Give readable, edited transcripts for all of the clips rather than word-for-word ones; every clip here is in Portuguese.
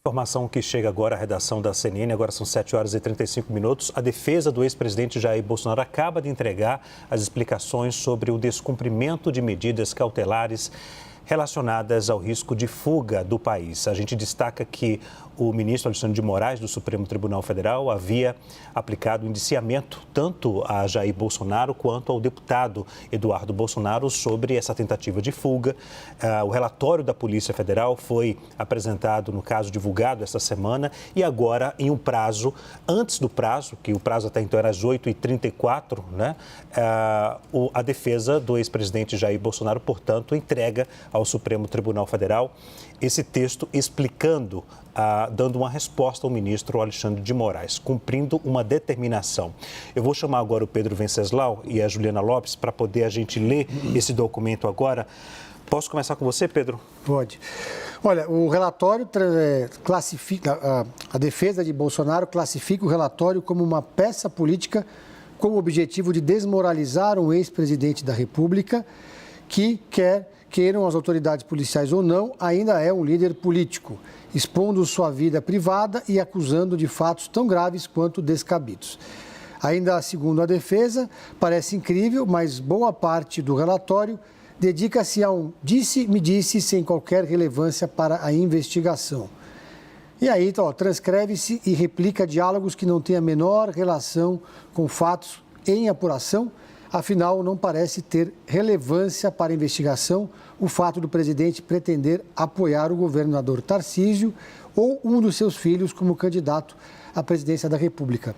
Informação que chega agora à redação da CNN, agora são 7 horas e 35 minutos. A defesa do ex-presidente Jair Bolsonaro acaba de entregar as explicações sobre o descumprimento de medidas cautelares relacionadas ao risco de fuga do país. A gente destaca que o ministro Alexandre de Moraes, do Supremo Tribunal Federal, havia aplicado indiciamento tanto a Jair Bolsonaro quanto ao deputado Eduardo Bolsonaro sobre essa tentativa de fuga. O relatório da Polícia Federal foi apresentado, no caso, divulgado esta semana, e agora, em um prazo, antes do prazo, que o prazo até então era às 8h34, né? A defesa do ex-presidente Jair Bolsonaro, portanto, entrega ao Supremo Tribunal Federal esse texto explicando, dando uma resposta ao ministro Alexandre de Moraes, cumprindo uma determinação. Eu vou chamar agora o Pedro Venceslau e a Juliana Lopes para poder a gente ler esse documento agora. Posso começar com você, Pedro? Pode. Olha, o relatório classifica, a defesa de Bolsonaro classifica o relatório como uma peça política com o objetivo de desmoralizar um ex-presidente da República que queiram as autoridades policiais ou não, ainda é um líder político, expondo sua vida privada e acusando de fatos tão graves quanto descabidos. Ainda segundo a defesa, parece incrível, mas boa parte do relatório dedica-se a um disse-me-disse sem qualquer relevância para a investigação. E aí, transcreve-se e replica diálogos que não têm a menor relação com fatos em apuração. Afinal, não parece ter relevância para a investigação o fato do presidente pretender apoiar o governador Tarcísio ou um dos seus filhos como candidato à presidência da República.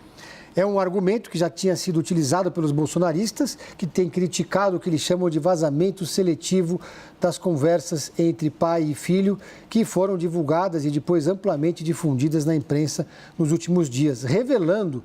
É um argumento que já tinha sido utilizado pelos bolsonaristas, que têm criticado o que eles chamam de vazamento seletivo das conversas entre pai e filho, que foram divulgadas e depois amplamente difundidas na imprensa nos últimos dias, revelando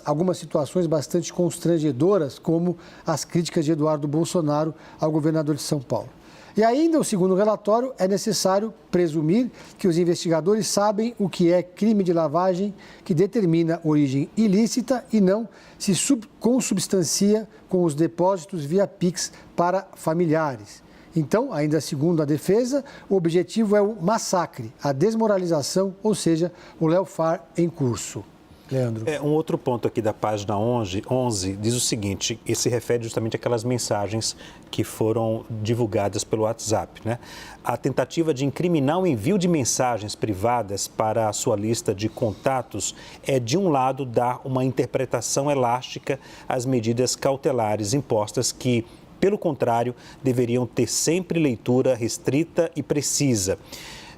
algumas situações bastante constrangedoras, como as críticas de Eduardo Bolsonaro ao governador de São Paulo. E ainda, segundo o relatório, é necessário presumir que os investigadores sabem o que é crime de lavagem que determina origem ilícita e não se consubstancia com os depósitos via Pix para familiares. Então, ainda segundo a defesa, o objetivo é o massacre, a desmoralização, ou seja, o lawfare em curso. Leandro. Um outro ponto aqui da página 11 diz o seguinte, e se refere justamente àquelas mensagens que foram divulgadas pelo WhatsApp, né? A tentativa de incriminar o envio de mensagens privadas para a sua lista de contatos é, de um lado, dar uma interpretação elástica às medidas cautelares impostas que, pelo contrário, deveriam ter sempre leitura restrita e precisa.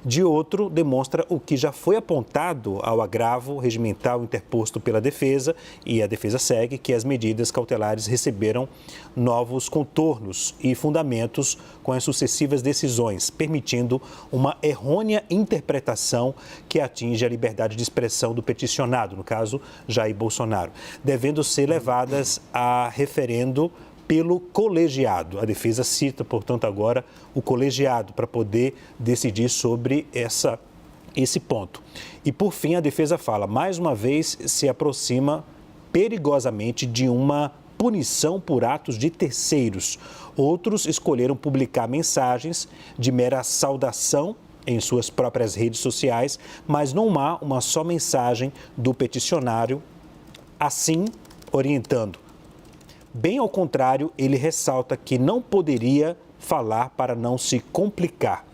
De outro, demonstra o que já foi apontado ao agravo regimental interposto pela defesa, e a defesa segue que as medidas cautelares receberam novos contornos e fundamentos com as sucessivas decisões, permitindo uma errônea interpretação que atinge a liberdade de expressão do peticionado, no caso, Jair Bolsonaro, devendo ser levadas a referendo pelo colegiado. A defesa cita, portanto, agora o colegiado para poder decidir sobre esse ponto. E, por fim, a defesa fala, mais uma vez, se aproxima perigosamente de uma punição por atos de terceiros. Outros escolheram publicar mensagens de mera saudação em suas próprias redes sociais, mas não há uma só mensagem do peticionário, assim orientando. Bem ao contrário, ele ressalta que não poderia falar para não se complicar.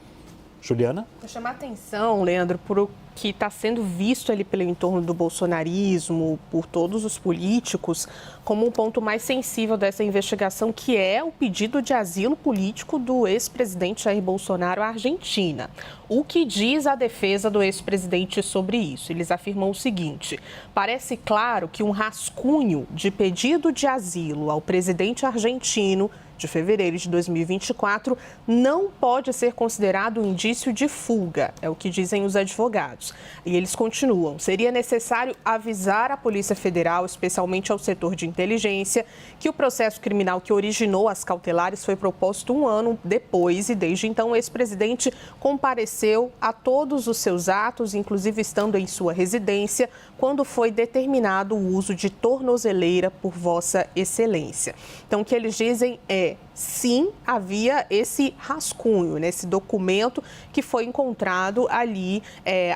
Juliana? Vou chamar a atenção, Leandro, por o que está sendo visto ali pelo entorno do bolsonarismo, por todos os políticos, como um ponto mais sensível dessa investigação, que é o pedido de asilo político do ex-presidente Jair Bolsonaro à Argentina. O que diz a defesa do ex-presidente sobre isso? Eles afirmam o seguinte: parece claro que um rascunho de pedido de asilo ao presidente argentino de fevereiro de 2024 não pode ser considerado um indício de fuga, é o que dizem os advogados. E eles continuam: seria necessário avisar a Polícia Federal, especialmente ao setor de inteligência, que o processo criminal que originou as cautelares foi proposto um ano depois e, desde então, o ex-presidente compareceu a todos os seus atos, inclusive estando em sua residência, quando foi determinado o uso de tornozeleira por Vossa Excelência. Então, o que eles dizem é: sim, havia esse rascunho, né, esse documento que foi encontrado ali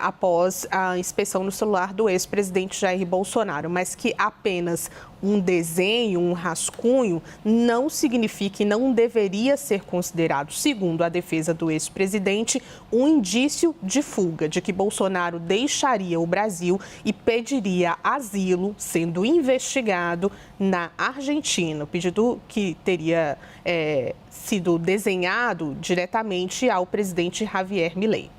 após a inspeção no celular do ex-presidente Jair Bolsonaro, mas que apenas um desenho, um rascunho, não significa e não deveria ser considerado, segundo a defesa do ex-presidente, um indício de fuga, de que Bolsonaro deixaria o Brasil e pediria asilo, sendo investigado na Argentina. O pedido que teria sido desenhado diretamente ao presidente Javier Milei.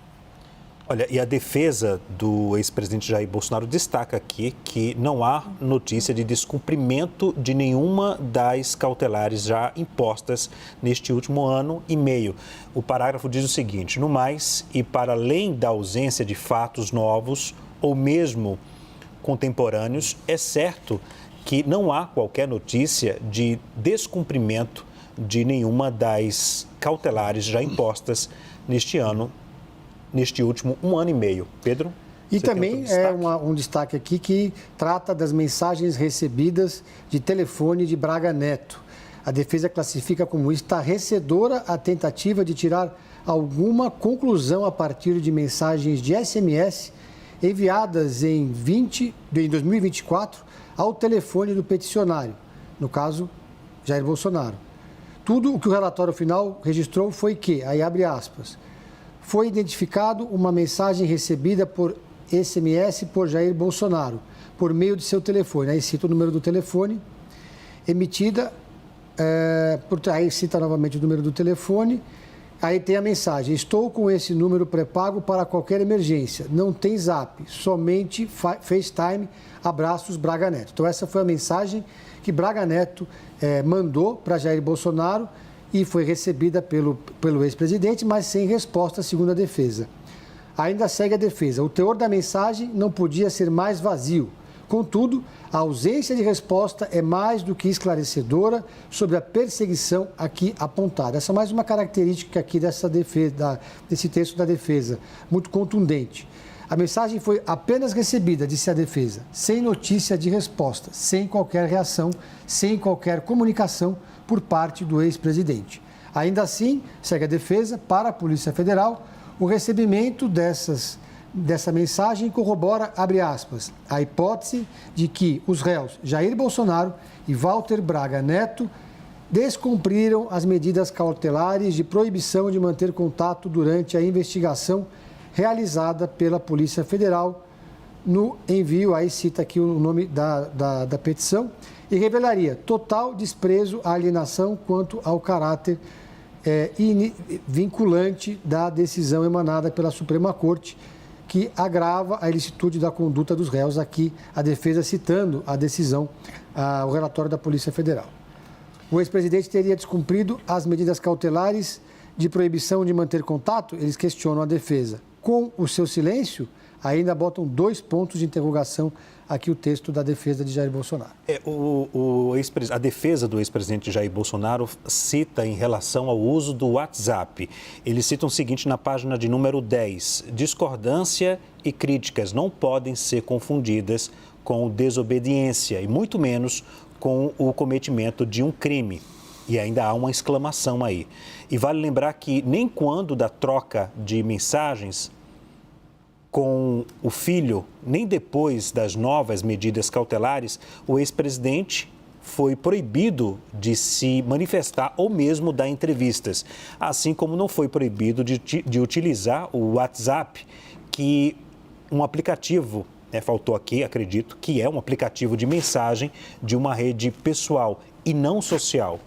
Olha, e a defesa do ex-presidente Jair Bolsonaro destaca aqui que não há notícia de descumprimento de nenhuma das cautelares já impostas neste último ano e meio. O parágrafo diz o seguinte: no mais, e para além da ausência de fatos novos ou mesmo contemporâneos, é certo que não há qualquer notícia de descumprimento de nenhuma das cautelares já impostas neste último um ano e meio. Pedro? E também um destaque aqui que trata das mensagens recebidas de telefone de Braga Neto. A defesa classifica como estarrecedora a tentativa de tirar alguma conclusão a partir de mensagens de SMS enviadas em 2024 ao telefone do peticionário, no caso, Jair Bolsonaro. Tudo o que o relatório final registrou foi que, aí abre aspas, foi identificado uma mensagem recebida por SMS por Jair Bolsonaro, por meio de seu telefone. Aí cita o número do telefone, emitida, aí cita novamente o número do telefone, aí tem a mensagem: estou com esse número pré-pago para qualquer emergência, não tem Zap, somente FaceTime, abraços Braga Neto. Então essa foi a mensagem que Braga Neto mandou para Jair Bolsonaro, e foi recebida pelo ex-presidente, mas sem resposta, segundo a defesa. Ainda segue a defesa: o teor da mensagem não podia ser mais vazio. Contudo, a ausência de resposta é mais do que esclarecedora sobre a perseguição aqui apontada. Essa é mais uma característica aqui desse texto da defesa, muito contundente. A mensagem foi apenas recebida, disse a defesa, sem notícia de resposta, sem qualquer reação, sem qualquer comunicação por parte do ex-presidente. Ainda assim, segue a defesa, para a Polícia Federal, o recebimento dessa mensagem corrobora, abre aspas, a hipótese de que os réus Jair Bolsonaro e Walter Braga Neto descumpriram as medidas cautelares de proibição de manter contato durante a investigação realizada pela Polícia Federal no envio, aí cita aqui o nome da petição, e revelaria total desprezo à alienação quanto ao caráter vinculante da decisão emanada pela Suprema Corte, que agrava a ilicitude da conduta dos réus. Aqui a defesa citando a decisão, o relatório da Polícia Federal. O ex-presidente teria descumprido as medidas cautelares de proibição de manter contato? Eles questionam a defesa. Com o seu silêncio, ainda botam 2 pontos de interrogação aqui o texto da defesa de Jair Bolsonaro. A defesa do ex-presidente Jair Bolsonaro cita em relação ao uso do WhatsApp. Eles citam o seguinte na página de número 10. Discordância e críticas não podem ser confundidas com desobediência e muito menos com o cometimento de um crime. E ainda há uma exclamação aí. E vale lembrar que nem quando da troca de mensagens com o filho, nem depois das novas medidas cautelares, o ex-presidente foi proibido de se manifestar ou mesmo dar entrevistas, assim como não foi proibido de utilizar o WhatsApp, que um aplicativo, faltou aqui, acredito, que é um aplicativo de mensagem de uma rede pessoal e não social.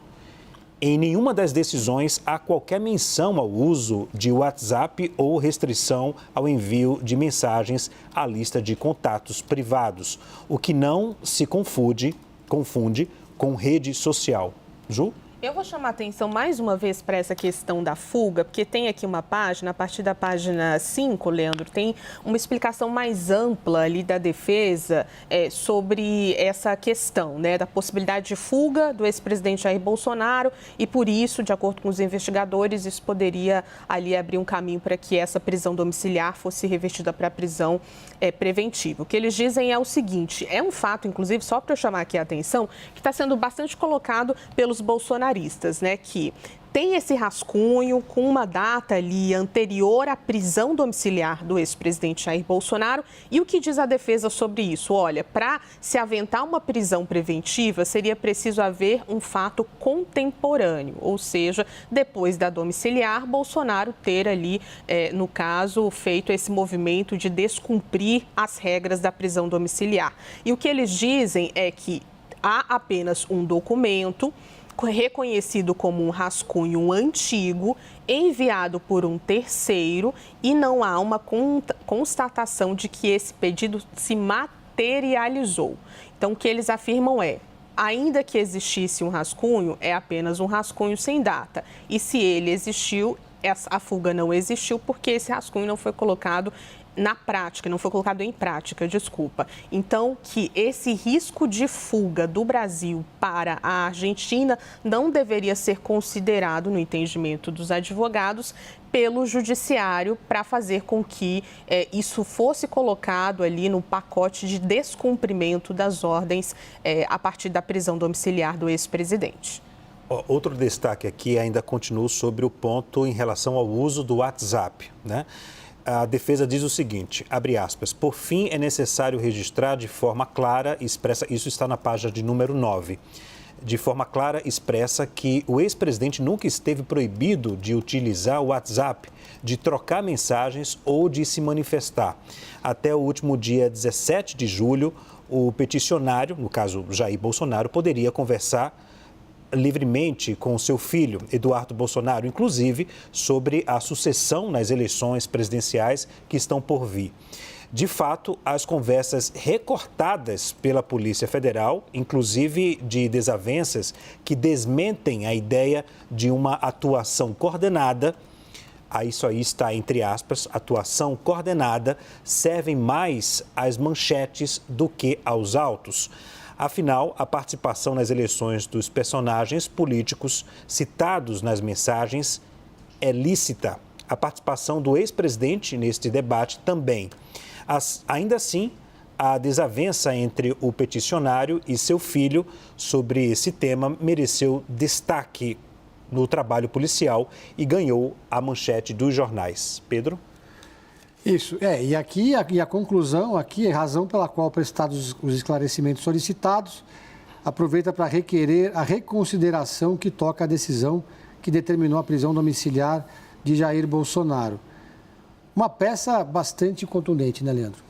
Em nenhuma das decisões há qualquer menção ao uso de WhatsApp ou restrição ao envio de mensagens à lista de contatos privados, o que não se confunde com rede social. Ju? Eu vou chamar a atenção mais uma vez para essa questão da fuga, porque tem aqui uma página, a partir da página 5, Leandro, tem uma explicação mais ampla ali da defesa sobre essa questão, né, da possibilidade de fuga do ex-presidente Jair Bolsonaro e, por isso, de acordo com os investigadores, isso poderia ali abrir um caminho para que essa prisão domiciliar fosse revertida para prisão preventiva. O que eles dizem é o seguinte, é um fato, inclusive, só para eu chamar aqui a atenção, que está sendo bastante colocado pelos bolsonaristas. bolsonaristas, né, que tem esse rascunho com uma data ali anterior à prisão domiciliar do ex-presidente Jair Bolsonaro. E o que diz a defesa sobre isso? Olha, para se aventar uma prisão preventiva, seria preciso haver um fato contemporâneo, ou seja, depois da domiciliar, Bolsonaro ter ali, no caso, feito esse movimento de descumprir as regras da prisão domiciliar. E o que eles dizem é que há apenas um documento reconhecido como um rascunho antigo, enviado por um terceiro, e não há uma constatação de que esse pedido se materializou. Então, o que eles afirmam é: ainda que existisse um rascunho, é apenas um rascunho sem data. E se ele existiu, a fuga não existiu porque esse rascunho não foi colocado na prática, não foi colocado em prática, desculpa. Então, que esse risco de fuga do Brasil para a Argentina não deveria ser considerado, no entendimento dos advogados, pelo judiciário para fazer com que isso fosse colocado ali no pacote de descumprimento das ordens a partir da prisão domiciliar do ex-presidente. Outro destaque aqui ainda continua sobre o ponto em relação ao uso do WhatsApp, né? A defesa diz o seguinte, abre aspas, por fim é necessário registrar de forma clara e expressa, isso está na página de número 9, de forma clara expressa que o ex-presidente nunca esteve proibido de utilizar o WhatsApp, de trocar mensagens ou de se manifestar. Até o último dia 17 de julho, o peticionário, no caso Jair Bolsonaro, poderia conversar livremente com seu filho, Eduardo Bolsonaro, inclusive sobre a sucessão nas eleições presidenciais que estão por vir. De fato, as conversas recortadas pela Polícia Federal, inclusive de desavenças que desmentem a ideia de uma atuação coordenada, isso aí está entre aspas, atuação coordenada, servem mais às manchetes do que aos autos. Afinal, a participação nas eleições dos personagens políticos citados nas mensagens é lícita. A participação do ex-presidente neste debate também. Ainda assim, a desavença entre o peticionário e seu filho sobre esse tema mereceu destaque no trabalho policial e ganhou a manchete dos jornais. Pedro? Isso, e aqui a conclusão, aqui é a razão pela qual prestados os esclarecimentos solicitados, aproveita para requerer a reconsideração que toca a decisão que determinou a prisão domiciliar de Jair Bolsonaro. Uma peça bastante contundente, né, Leandro?